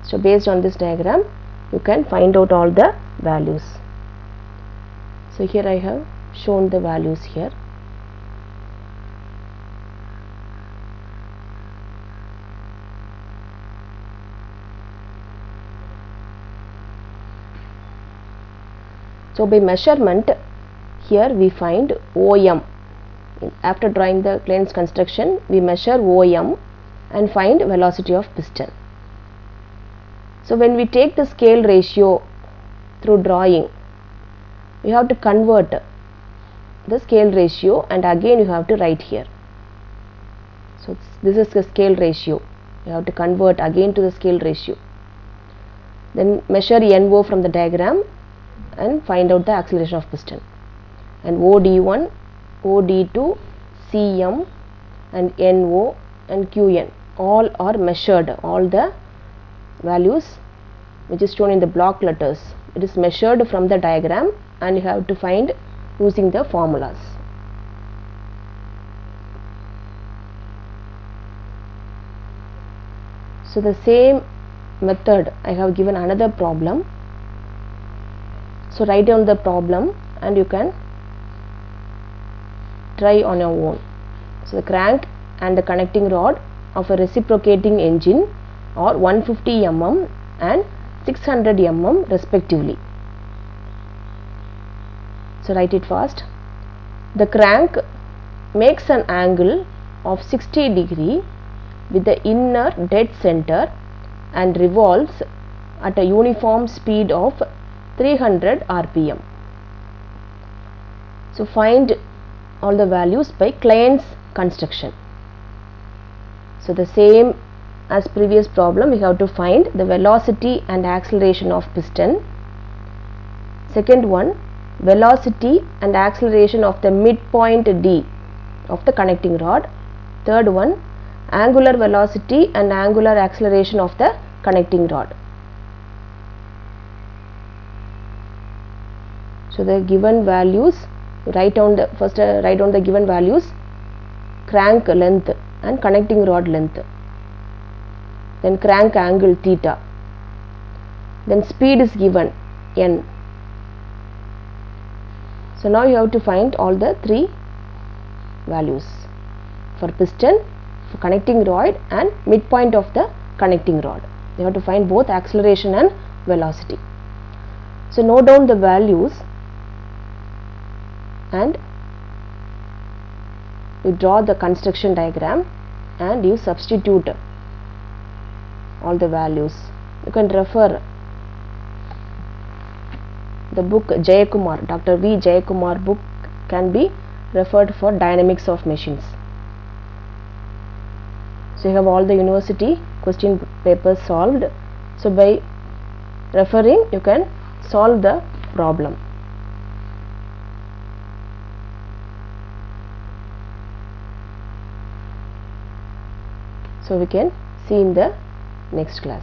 So based on this diagram, you can find out all the values. So here I have shown the values here. So by measurement, here we find OM. After drawing the plane's construction, we measure OM and find velocity of piston. So when we take the scale ratio through drawing, you have to convert the scale ratio and again you have to write here. So this is the scale ratio. You have to convert again to the scale ratio. Then measure NO from the diagram and find out the acceleration of piston. And OD1, OD2, CM and NO and QN all are measured. All the values which is shown in the block letters, it is measured from the diagram and you have to find using the formulas. So the same method I have given another problem. So write down the problem and you can try on your own. So the crank and the connecting rod of a reciprocating engine are 150 mm and 600 mm respectively. So write it fast. The crank makes an angle of 60 degree with the inner dead center and revolves at a uniform speed of 300 rpm. So find all the values by Klein's construction. So the same as previous problem, we have to find the velocity and acceleration of piston. Second one, velocity and acceleration of the midpoint D of the connecting rod. Third one, angular velocity and angular acceleration of the connecting rod. So the given values, write down the first write down the given values, crank length and connecting rod length, then crank angle theta, then speed is given n. So now you have to find all the 3 values for piston, for connecting rod and midpoint of the connecting rod. You have to find both acceleration and velocity. So note down the values and you draw the construction diagram and you substitute all the values. You can refer the book Jayakumar, Dr. V. Jayakumar book can be referred for dynamics of machines. So you have all the university question papers solved. So by referring you can solve the problem. So we can see in the next class.